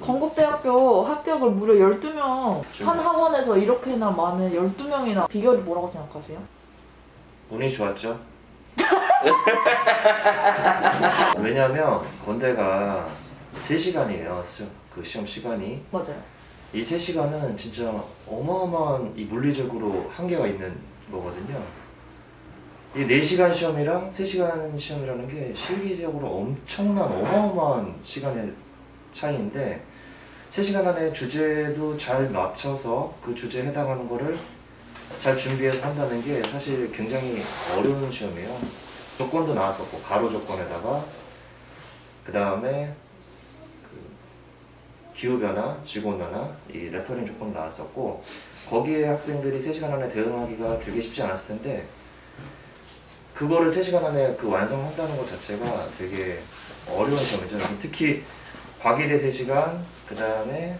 건국대학교 합격을 무려 12명 한 학원에서 이렇게나 많은 12명이나 비결이 뭐라고 생각하세요? 운이 좋았죠. 왜냐면 건대가 3시간이에요. 그 시험 시간이. 맞아요. 이 3시간은 진짜 어마어마한 이 물리적으로 한계가 있는 거거든요. 이 4시간 시험이랑 3시간 시험이라는 게 실기적으로 엄청난 어마어마한 시간의 차이인데 3시간 안에 주제도 잘 맞춰서 그 주제에 해당하는 거를 잘 준비해서 한다는 게 사실 굉장히 어려운 시험이에요. 조건도 나왔었고 가로 조건에다가 그 다음에 기후변화, 지구온난화, 이 레터링 조건 나왔었고 거기에 학생들이 3시간 안에 대응하기가 되게 쉽지 않았을 텐데 그거를 3시간 안에 완성한다는 것 자체가 되게 어려운 시험이죠. 특히 과기대 3시간, 그 다음에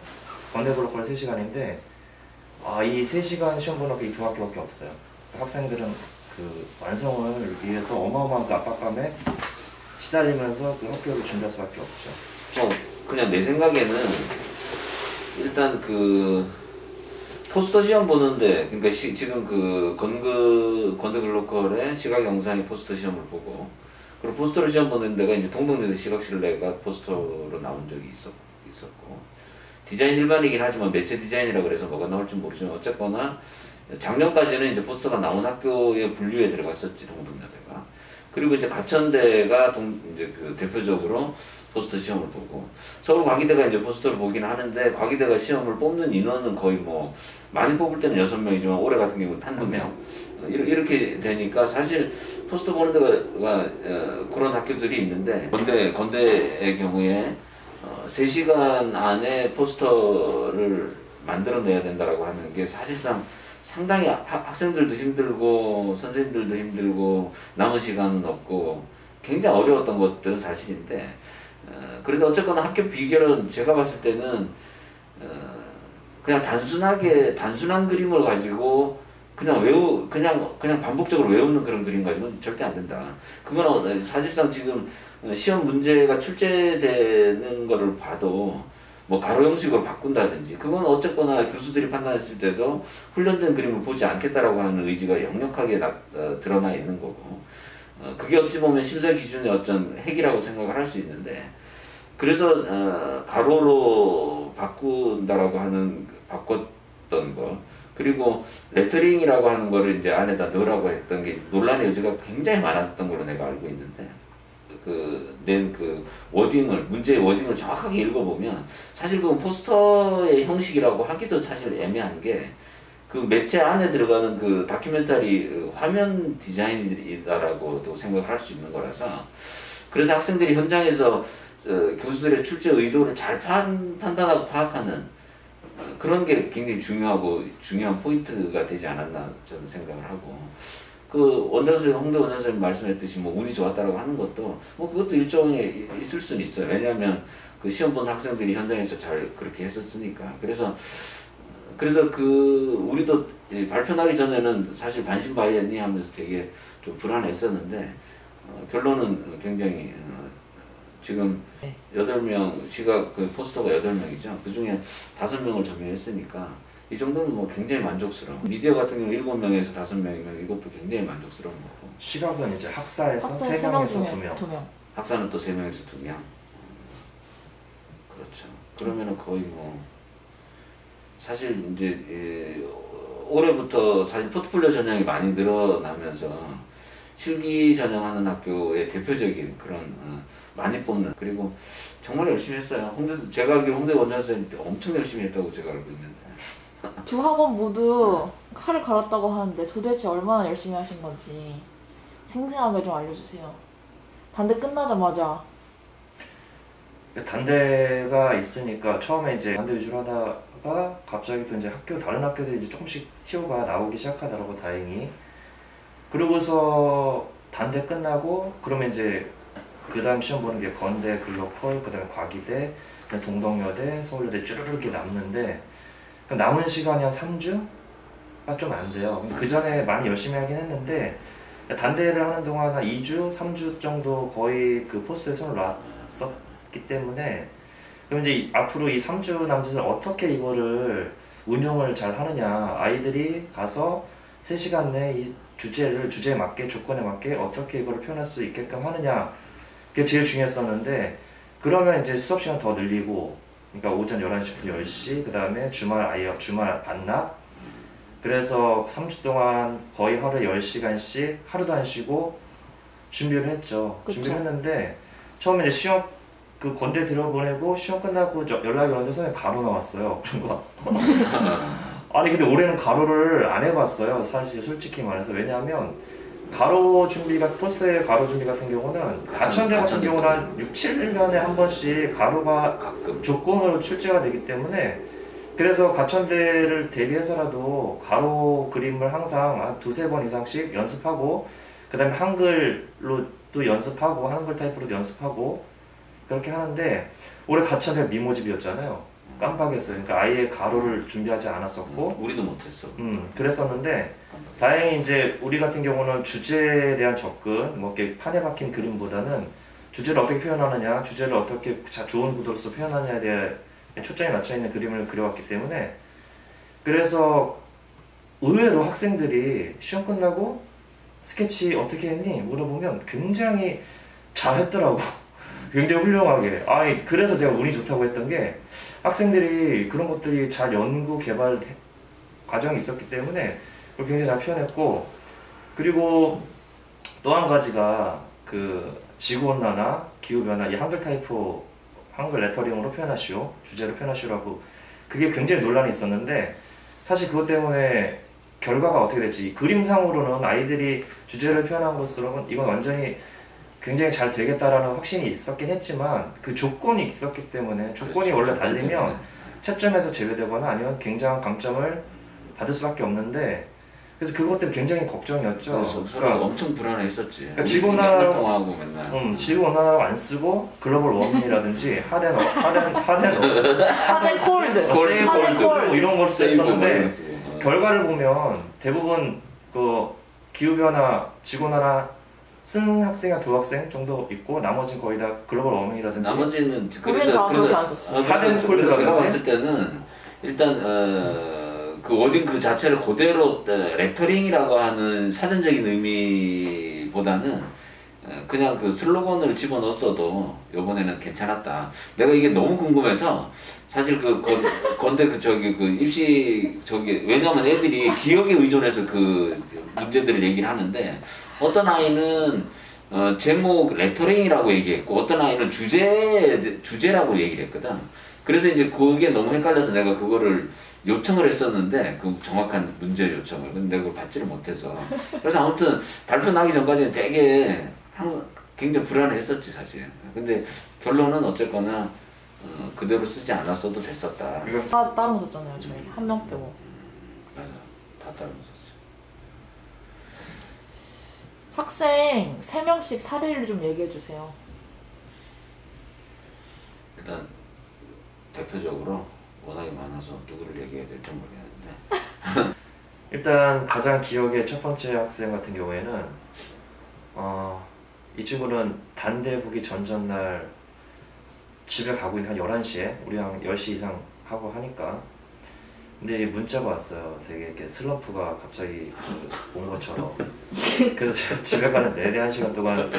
건대블록컬 3시간인데 이 3시간 시험 보는 게 이 2학기밖에 없어요. 학생들은 그 완성을 위해서 어마어마한 그 압박감에 시달리면서 그 학교를 준비할 수밖에 없죠. 그냥 내 생각에는 일단 그 포스터 시험 보는데 그러니까 지금 그 건대글로컬의 시각 영상의 포스터 시험을 보고 그리고 포스터를 시험 보는 데가 이제 동덕여대 시각실내가 포스터로 나온 적이 있었고 디자인 일반이긴 하지만 매체 디자인이라 그래서 뭐가 나올지 모르지만 어쨌거나 작년까지는 이제 포스터가 나온 학교의 분류에 들어갔었지 동덕여대가. 그리고 이제 가천대가 이제 그 대표적으로 포스터 시험을 보고 서울 과기대가 이제 포스터를 보긴 하는데 과기대가 시험을 뽑는 인원은 거의 뭐 많이 뽑을 때는 6명이지만 올해 같은 경우는 한두 명 이렇게 되니까 사실 포스터 보는 데가 그런 학교들이 있는데 건대의 경우에 3시간 안에 포스터를 만들어내야 된다라고 하는 게 사실상 상당히 학생들도 힘들고 선생님들도 힘들고 남은 시간은 없고 굉장히 어려웠던 것들은 사실인데 그래도 어쨌거나 합격 비결은 제가 봤을 때는 그냥 단순한 그림을 가지고 그냥 반복적으로 외우는 그런 그림 가지고는 절대 안 된다. 그거는 사실상 지금 시험 문제가 출제되는 거를 봐도 뭐 가로 형식으로 바꾼다든지 그건 어쨌거나 교수들이 판단했을 때도 훈련된 그림을 보지 않겠다라고 하는 의지가 역력하게 드러나 있는 거고 그게 어찌 보면 심사 기준의 어떤 핵이라고 생각을 할 수 있는데 그래서 가로로 바꿨던 거 그리고 레터링이라고 하는 거를 이제 안에다 넣으라고 했던 게 논란의 여지가 굉장히 많았던 걸로 내가 알고 있는데 낸 문제의 워딩을 정확하게 읽어보면 사실 그건 포스터의 형식이라고 하기도 사실 애매한 게 그 매체 안에 들어가는 그 다큐멘터리 화면 디자인이다라고도 생각을 할 수 있는 거라서 그래서 학생들이 현장에서 교수들의 출제 의도를 잘 판단하고 파악하는 그런 게 굉장히 중요한 포인트가 되지 않았나 저는 생각을 하고 홍대 원장선생님 말씀했듯이 뭐 운이 좋았다라고 하는 것도 뭐 그것도 일종의 있을 수는 있어요. 왜냐하면 그 시험 본 학생들이 현장에서 잘 그렇게 했었으니까. 그래서 우리도 발표 나기 전에는 사실 반신반의했니 하면서 되게 좀 불안했었는데 결론은 굉장히 지금 8명 시각 포스터가 8명이죠. 그 중에 5명을 점유했으니까 이 정도는 뭐 굉장히 만족스러워. 미디어 같은 경우 7명에서 5명이면 이것도 굉장히 만족스러운 거고. 시각은 이제 학사에서 3명에서 2명. 학사는 또 3명에서 2명. 그렇죠. 그러면은 거의 뭐 사실 이제 올해부터 사실 포트폴리오 전형이 많이 늘어나면서 실기 전형하는 학교의 대표적인 그런 많이 뽑는 그리고 정말 열심히 했어요. 제가 알기로 홍대 원장선생님 때 엄청 열심히 했다고 제가 알고 있는데. 두 학원 모두 칼을 갈았다고 하는데 도대체 얼마나 열심히 하신 건지 생생하게 좀 알려주세요. 단대 끝나자마자. 단대가 있으니까 처음에 이제 단대 위주로 하다가 갑자기 또 이제 다른 학교들이 이제 조금씩 티오가 나오기 시작하더라고 다행히. 그러고서 단대 끝나고 그러면 이제 그 다음 시험 보는 게 건대, 글로컬, 그 다음에 과기대, 그다음에 동덕여대, 서울여대 쭈르르 이렇게 남는데 그 남은 시간이 한 3주가 좀 안 돼요. 그 전에 많이 열심히 하긴 했는데 단대를 하는 동안 한 2주, 3주 정도 거의 그 포스트에 손을 놨었기 때문에 그럼 이제 앞으로 이 3주 남짓을 어떻게 이거를 운영을 잘 하느냐, 아이들이 가서 3시간 내에 이 주제에 맞게, 조건에 맞게 어떻게 이거를 표현할 수 있게끔 하느냐, 그게 제일 중요했었는데, 그러면 이제 수업 시간 더 늘리고, 그러니까 오전 11시부터 10시, 그 다음에 주말 반납, 그래서 3주 동안 거의 하루에 10시간씩 하루도 안 쉬고 준비를 했죠. 그쵸. 준비를 했는데, 처음에 이제 시험, 그 건대 들어보내고 시험 끝나고 연락이 왔는데 선생님 가로 나왔어요. 그런 거. 아니 근데 올해는 가로를 안 해봤어요. 사실 솔직히 말해서. 왜냐하면 가로 준비가 포스트의 가로 준비 같은 경우는 가천대 같은 경우는 한 6, 7년에 한 번씩 가로가 가끔 조건으로 출제가 되기 때문에 그래서 가천대를 대비해서라도 가로 그림을 항상 한 두세 번 이상씩 연습하고 그 다음에 한글로 또 연습하고 한글 타입으로도 연습하고 그렇게 하는데 올해 가천대가 미모집이었잖아요. 깜빡했어요. 그러니까 아예 가로를 준비하지 않았었고 우리도 못했어. 그랬었는데 다행히 이제 우리 같은 경우는 주제에 대한 접근, 뭐 이렇게 판에 박힌 그림보다는 주제를 어떻게 표현하느냐, 주제를 어떻게 좋은 구도로서 표현하느냐에 대해 초점이 맞춰 있는 그림을 그려왔기 때문에 그래서 의외로 학생들이 시험 끝나고 스케치 어떻게 했니? 물어보면 굉장히 잘했더라고. 굉장히 훌륭하게. 그래서 제가 운이 좋다고 했던 게 학생들이 그런 것들이 잘 연구 개발 과정이 있었기 때문에 그걸 굉장히 잘 표현했고, 그리고 또 한 가지가 그 지구온난화, 기후변화, 이 한글 타이포, 한글 레터링으로 표현하시오, 주제로 표현하시오라고 그게 굉장히 논란이 있었는데 사실 그것 때문에 결과가 어떻게 될지 그림상으로는 아이들이 주제를 표현한 것으로는 이건 완전히 굉장히 잘 되겠다라는 확신이 있었긴 했지만 그 조건이 있었기 때문에 조건이 원래 달리면 채점에서 제외되거나 아니면 굉장한 감점을 받을 수밖에 없는데 그래서 그것 때문에 굉장히 걱정이었죠. 그러니까 엄청 불안했었지. 그러니까 지구온난화 통화하고 맨날. 지구온난화라고 안 쓰고 글로벌 워밍이라든지 하덴 콜드 콜드 이런 걸 썼는데 쓰고. 결과를 보면 대부분 그 기후변화, 지구온난화 쓴 학생이 한 2학생 정도 있고 나머지는 거의 다 글로벌 워밍이라든지 나머지는 우리는 다 그렇게 안 썼어. 하덴 콜드라고 제가 봤을 때는 일단 그 워딩 그 자체를 그대로 레터링이라고 하는 사전적인 의미보다는 그냥 그 슬로건을 집어넣었어도 이번에는 괜찮았다. 내가 이게 너무 궁금해서 사실 그 건대 그 저기 그 입시 저기 왜냐면 애들이 기억에 의존해서 그 문제들을 얘기를 하는데 어떤 아이는 제목 레터링이라고 얘기했고 어떤 아이는 주제라고 얘기를 했거든. 그래서 이제 그게 너무 헷갈려서 내가 그거를 요청을 했었는데 그 정확한 문제 요청을 근데 내가 그걸 받지를 못해서 그래서 아무튼 발표 나기 전까지는 되게 항상 굉장히 불안했었지 사실. 근데 결론은 어쨌거나 그대로 쓰지 않았어도 됐었다. 다 따로 썼잖아요 저희 한 명 빼고. 맞아, 다 따로 썼어. 학생 3명씩 사례를 좀 얘기해 주세요. 일단 대표적으로 워낙에 많아서 누구를 얘기해야 될지 모르겠는데 일단 가장 기억에 첫 번째 학생 같은 경우에는 이 친구는 단대 보기 전날 집에 가고 있는 한 11시에 우리 한 10시 이상 하고 하니까 근데 문자가 왔어요. 되게 이렇게 슬럼프가 갑자기 온 것처럼. 그래서 제가 집에 가는 내내 1시간 동안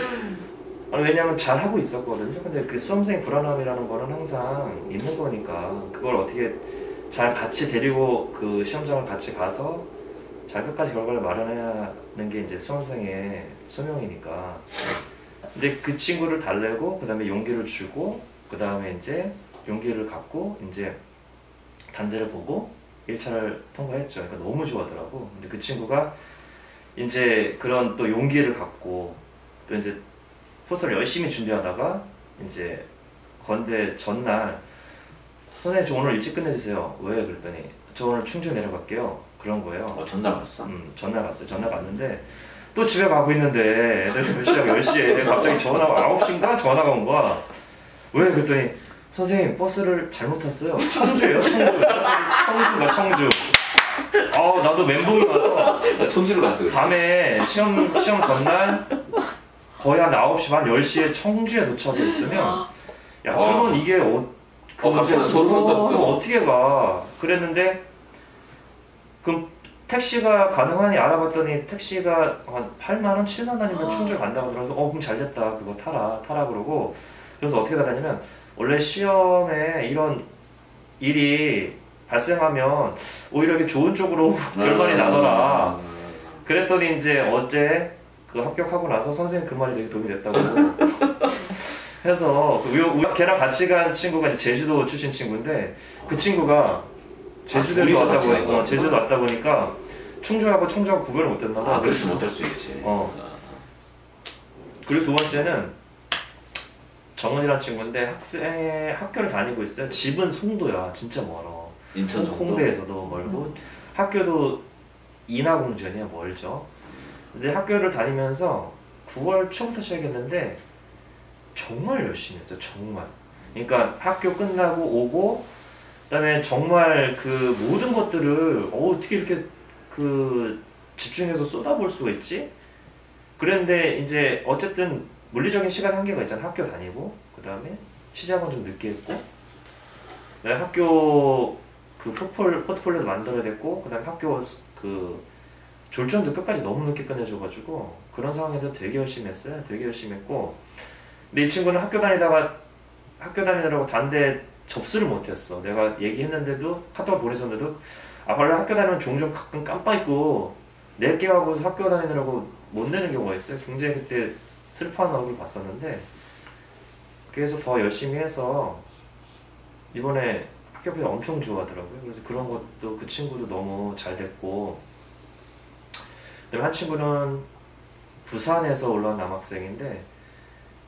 왜냐면 잘 하고 있었거든요. 근데 그 수험생 불안함이라는 거는 항상 있는 거니까 그걸 어떻게 잘 같이 데리고 그 시험장을 같이 가서 잘 끝까지 결과를 마련해야 하는 게 이제 수험생의 소명이니까. 근데 그 친구를 달래고 그 다음에 용기를 주고 그 다음에 이제 용기를 갖고 이제 단대를 보고 1차를 통과했죠. 그러니까 너무 좋아하더라고. 근데 그 친구가 이제 그런 또 용기를 갖고 또 이제 포스터를 열심히 준비하다가 이제 건대 전날 선생님 저 오늘 일찍 끝내주세요. 왜? 그랬더니 저 오늘 충주 내려갈게요. 그런 거예요. 전날 갔어? 전날 갔어요. 전날 갔는데 또 집에 가고 있는데 애들 시작 10시에 갑자기 전화가 9시인가 전화가 온 거야. 왜? 그랬더니 선생님 버스를 잘못 탔어요. 청주예요, 청주. 청주가 청주. 나도 멘붕이 와서 청주를 갔어요. 밤에 시험 전날 거의 한 9시 반 10시에 청주에 도착을 했으면 야 그러면 이게 갑자기 소름 돋았어. 어떻게 가? 그랬는데 그럼 택시가 가능하니 알아봤더니 택시가 한 8만 원, 7만 원이면 충주 간다고 들어서 그럼 잘 됐다. 그거 타라 그러고 그래서 어떻게 달았냐면 원래 시험에 이런 일이 발생하면 오히려 이게 좋은 쪽으로 결말이 나더라. 그랬더니 이제 어제 그 합격하고 나서 선생님 그 말이 되게 도움이 됐다고 해서 걔랑 같이 간 친구가 이제 제주도 출신 친구인데 그 친구가 제주도에서 왔다 보니까 충주하고 청주하고 구별을 못했나 봐. 그렇지 못할 수 있지. 그리고 두 번째는 정은이라는 친구인데 학교를 다니고 있어요. 집은 송도야. 진짜 멀어. 인천 송도? 홍대에서도 멀고 학교도 인하공전이야. 멀죠. 근데 학교를 다니면서 9월 초부터 시작했는데 정말 열심히 했어요. 정말. 그러니까 학교 끝나고 오고 그다음에 정말 그 모든 것들을 어떻게 이렇게 그 집중해서 쏟아볼 수가 있지? 그랬는데 이제 어쨌든 물리적인 시간 한계가 있잖아. 학교 다니고 그다음에 시작은 좀 늦게 했고 그다음에 학교 그 포트폴리오도 만들어야 됐고 그다음에 학교 그 졸전도 끝까지 너무 늦게 끝내줘가지고 그런 상황에도 되게 열심히 했어요. 되게 열심히 했고 근데 이 친구는 학교 다니느라고 단대 접수를 못했어. 내가 얘기했는데도 카톡을 보내줬는데도 원래 학교 다니면 종종 가끔 깜빡 잊고 낼게 하고 학교 다니느라고 못 내는 경우가 있어요. 굉장히 그때 슬퍼하는 얼굴을 봤었는데 그래서 더 열심히 해서 이번에 합격이 엄청 좋아하더라고요. 그래서 그런 것도 그 친구도 너무 잘 됐고 그다음에 한 친구는 부산에서 올라온 남학생인데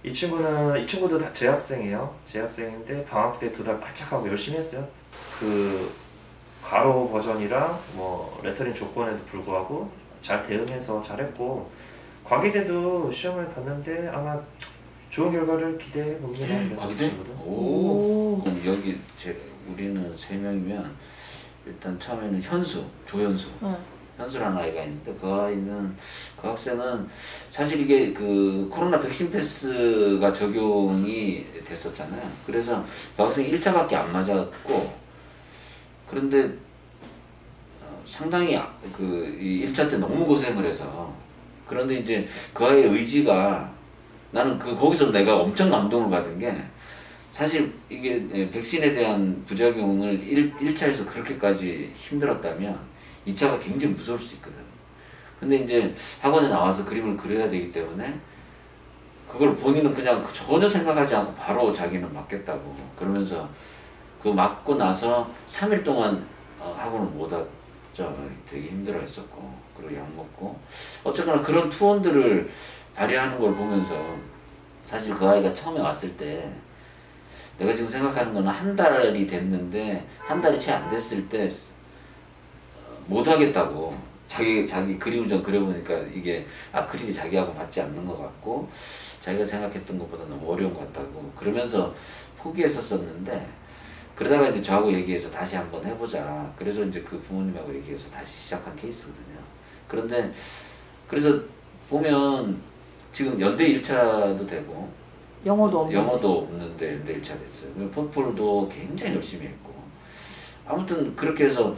이 친구도 다 재학생이에요. 재학생인데 방학 때 2달 바짝 하고 열심히 했어요. 그 가로 버전이랑 뭐 레터링 조건에도 불구하고 잘 대응해서 잘했고 과기대도 시험을 봤는데 아마 좋은 결과를 기대해 봅니다. 과기대? 오. 여기 우리는 3명이면 일단 처음에는 조현수. 현수라는 아이가 있는데 그 학생은 사실 이게 그 코로나 백신 패스가 적용이 됐었잖아요. 그래서 그 학생이 1차밖에 안 맞았고 그런데 상당히 그 1차 때 너무 고생을 해서 그런데 이제 그 아이의 의지가 나는 거기서 내가 엄청 감동을 받은 게 사실 이게 백신에 대한 부작용을 1차에서 그렇게까지 힘들었다면 2차가 굉장히 무서울 수 있거든. 근데 이제 학원에 나와서 그림을 그려야 되기 때문에 그걸 본인은 그냥 전혀 생각하지 않고 바로 자기는 맞겠다고 그러면서 그 맞고 나서 3일 동안 학원을 못 왔죠. 되게 힘들어 했었고 그리고 약 먹고 어쨌거나 그런 투혼들을 발휘하는 걸 보면서 사실 그 아이가 처음에 왔을 때 내가 지금 생각하는 거는 한 달이 됐는데 한 달이 채 안 됐을 때 못하겠다고 자기 그림을 좀 그려보니까 이게 아크릴이 자기하고 맞지 않는 것 같고 자기가 생각했던 것보다 너무 어려운 것 같다고 그러면서 포기했었는데 그러다가 이제 저하고 얘기해서 다시 한번 해보자. 그래서 이제 그 부모님하고 얘기해서 다시 시작한 케이스거든요. 그런데 그래서 보면 지금 연대 1차도 되고 영어도 없는데 연대 1차 됐어요. 포트폴도 굉장히 열심히 했고 아무튼 그렇게 해서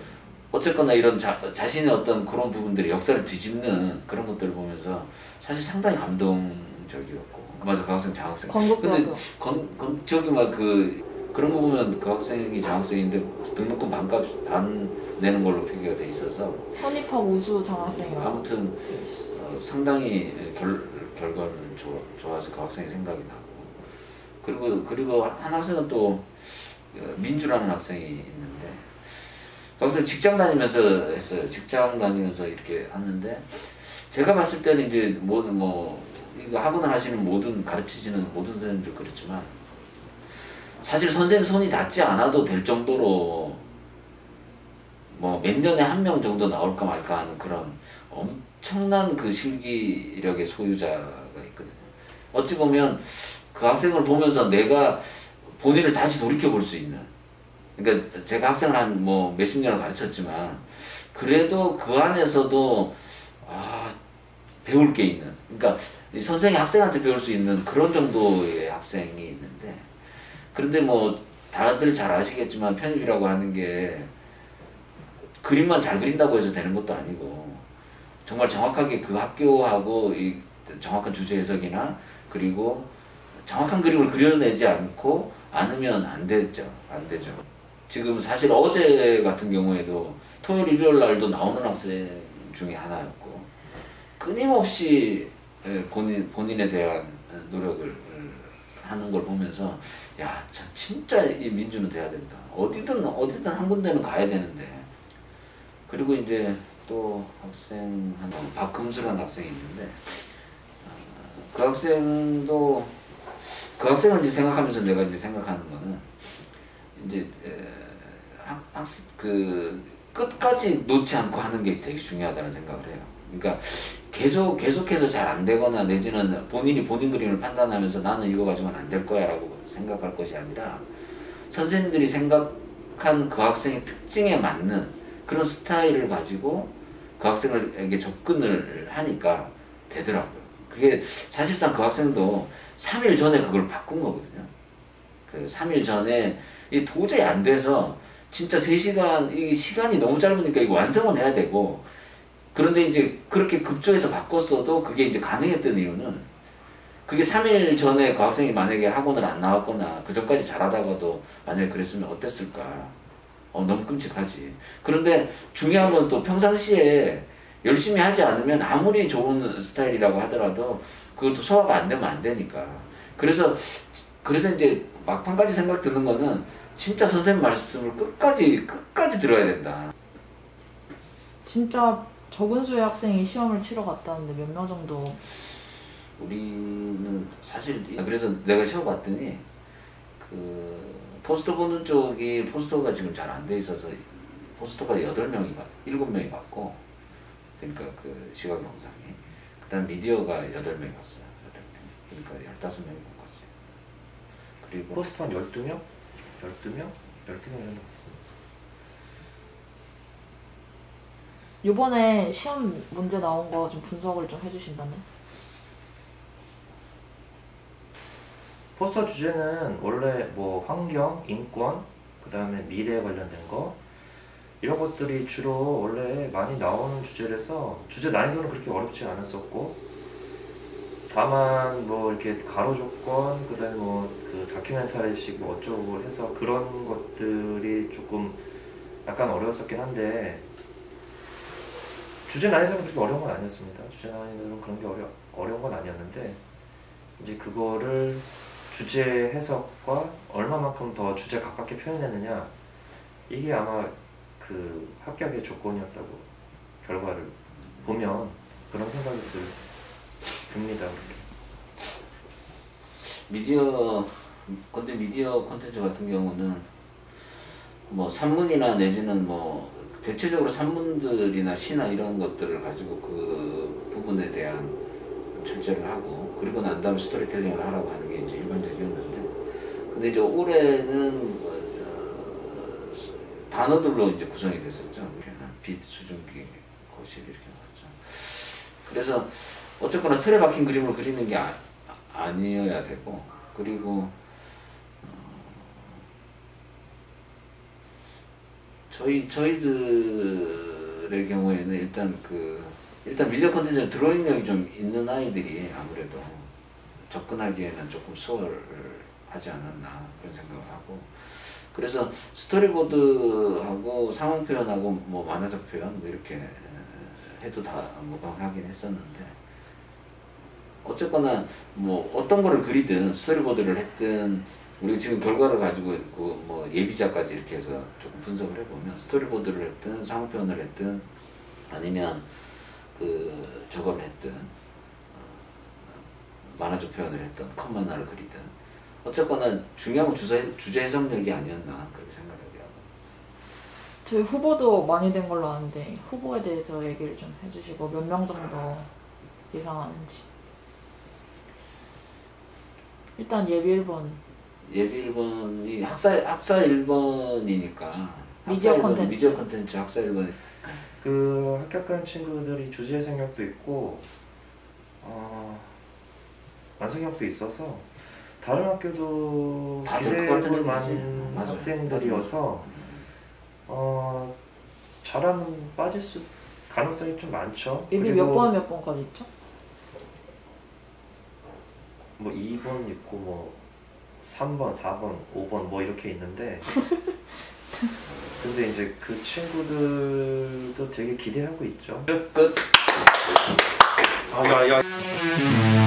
어쨌거나 이런 자신의 어떤 그런 부분들이 역사를 뒤집는 그런 것들을 보면서 사실 상당히 감동적이었고 맞아 그 학생 장학생 근데 저기 막 그런 거 보면 그 학생이 장학생인데 등록금 반값 반 내는 걸로 표기가 돼 있어서 현입학 우수 장학생이라고 아무튼 상당히 결과는 좋아서 그 학생이 생각이 나고 그리고 한 학생은 또 민주라는 학생이 있는데 거기서 직장 다니면서 했어요. 직장 다니면서 이렇게 하는데 제가 봤을 때는 이제 이거 학원을 하시는 가르치시는 모든 선생님들 그렇지만 사실 선생님 손이 닿지 않아도 될 정도로 뭐 몇 년에 한 명 정도 나올까 말까 하는 그런 엄청난 그 실기력의 소유자가 있거든요. 어찌 보면 그 학생을 보면서 내가 본인을 다시 돌이켜 볼 수 있는, 그러니까 제가 학생을 한 뭐 몇십 년을 가르쳤지만 그래도 그 안에서도 배울 게 있는, 그러니까 선생이 학생한테 배울 수 있는 그런 정도의 학생이 있는데, 그런데 뭐 다들 잘 아시겠지만 편입이라고 하는 게 그림만 잘 그린다고 해서 되는 것도 아니고 정말 정확하게 그 학교하고 이 정확한 주제 해석이나 그리고 정확한 그림을 그려내지 않으면 안 되죠. 안 되죠. 지금 사실 어제 같은 경우에도 토요일 일요일 날도 나오는 학생 중에 하나였고 끊임없이 본인에 대한 노력을 하는 걸 보면서 야, 진짜 이 민주는 돼야 된다. 어디든 한 군데는 가야 되는데. 그리고 이제 또 학생 박금수라는 학생이 있는데 그 학생을 이제 생각하면서 내가 이제 생각하는 거는 이제 그 끝까지 놓지 않고 하는 게 되게 중요하다는 생각을 해요. 그러니까 계속해서 잘 안 되거나 내지는 본인이 본인 그림을 판단하면서 나는 이거 가지고는 안 될 거야라고 생각할 것이 아니라 선생님들이 생각한 그 학생의 특징에 맞는 그런 스타일을 가지고 그 학생에게 접근을 하니까 되더라고요. 그게 사실상 그 학생도 3일 전에 그걸 바꾼 거거든요. 그 3일 전에 이 도저히 안 돼서 진짜 3시간, 이 시간이 너무 짧으니까 이거 완성은 해야 되고, 그런데 이제 그렇게 급조해서 바꿨어도 그게 이제 가능했던 이유는 그게 3일 전에 그 학생이 만약에 학원을 안 나왔거나 그 전까지 잘하다가도 만약에 그랬으면 어땠을까. 너무 끔찍하지. 그런데 중요한 건 또 평상시에 열심히 하지 않으면 아무리 좋은 스타일이라고 하더라도 그것도 소화가 안 되면 안 되니까. 그래서 이제 막판까지 생각 드는 거는 진짜 선생님 말씀을 끝까지 들어야 된다. 진짜 적은 수의 학생이 시험을 치러 갔다는데 몇 명 정도? 우리는 사실 그래서 내가 시험 봤더니 그 포스터 보는 쪽이 포스터가 지금 잘 안 돼 있어서 포스터가 7명이 받고, 그러니까 그 시각 영상이, 그다음 미디어가 8명이 봤어요. 8명. 그러니까 15명이 본 거지. 그리고 포스터 한 12명? 12명? 12명 정도 봤습니다. 요번에 시험 문제 나온 거 좀 분석을 좀 해주신다면? 포스터 주제는 원래 뭐 환경, 인권, 그 다음에 미래에 관련된 거 이런 것들이 주로 원래 많이 나오는 주제라서 주제 난이도는 그렇게 어렵지 않았었고, 다만 뭐 이렇게 가로 조건, 그 다음에 뭐 그 다큐멘터리식 뭐 어쩌고 해서 그런 것들이 조금 약간 어려웠었긴 한데 주제 난이도는 그렇게 어려운 건 아니었습니다. 주제 난이도는 그런 게 어려운 건 아니었는데 이제 그거를 주제 해석과 얼마만큼 더 주제 가깝게 표현했느냐, 이게 아마 그 합격의 조건이었다고 결과를 보면 그런 생각이 듭니다. 미디어 콘텐츠 같은 경우는 뭐 산문이나 내지는 뭐 대체적으로 산문들이나 시나 이런 것들을 가지고 그 부분에 대한 출제를 하고, 그리고 난 다음에 스토리텔링을 하라고 하는 게 이제 일반적이었는데, 근데 이제 올해는 단어들로 이제 구성이 됐었죠. 빛, 수증기, 거실 이렇게 나왔죠. 그래서 어쨌거나 틀에 박힌 그림을 그리는 게 아니어야 되고, 그리고 저희들의 경우에는 일단 미디어 콘텐츠는 드로잉력이 좀 있는 아이들이 아무래도 접근하기에는 조금 수월하지 않았나 그런 생각을 하고, 그래서 스토리보드하고 상황 표현하고 뭐 만화적 표현 뭐 이렇게 해도 다 무방하긴 했었는데, 어쨌거나 뭐 어떤 거를 그리든 스토리보드를 했든 우리가 지금 결과를 가지고 그 뭐 예비자까지 이렇게 해서 조금 분석을 해보면 스토리보드를 했든 상황 표현을 했든 아니면 그 저걸 했든 만화적 표현을 했든 컷 만화를 그리든 어쨌거나 중요한 건 주제 해석력이 아니었나 그렇게 생각을 해요. 저희 후보도 많이 된 걸로 아는데 후보에 대해서 얘기를 좀 해주시고 몇 명 정도 예상하는지. 일단 예비 1번 예비 1번이 학사 1번이니까 미디어 콘텐츠. 미디어 콘텐츠 학사 1번. 그 합격한 친구들이 주제 생각도 있고 완성력도 있어서 다른 학교도 다될것 같은 기대해볼 애들이지. 만한 맞아. 학생들이어서 잘하면 가능성이 좀 많죠. 예비 그리고 몇 번 몇 번까지 있죠? 뭐 2번 있고 뭐 3번, 4번, 5번 뭐 이렇게 있는데 근데 이제 그 친구들도 되게 기대하고 있죠. 끝. 야.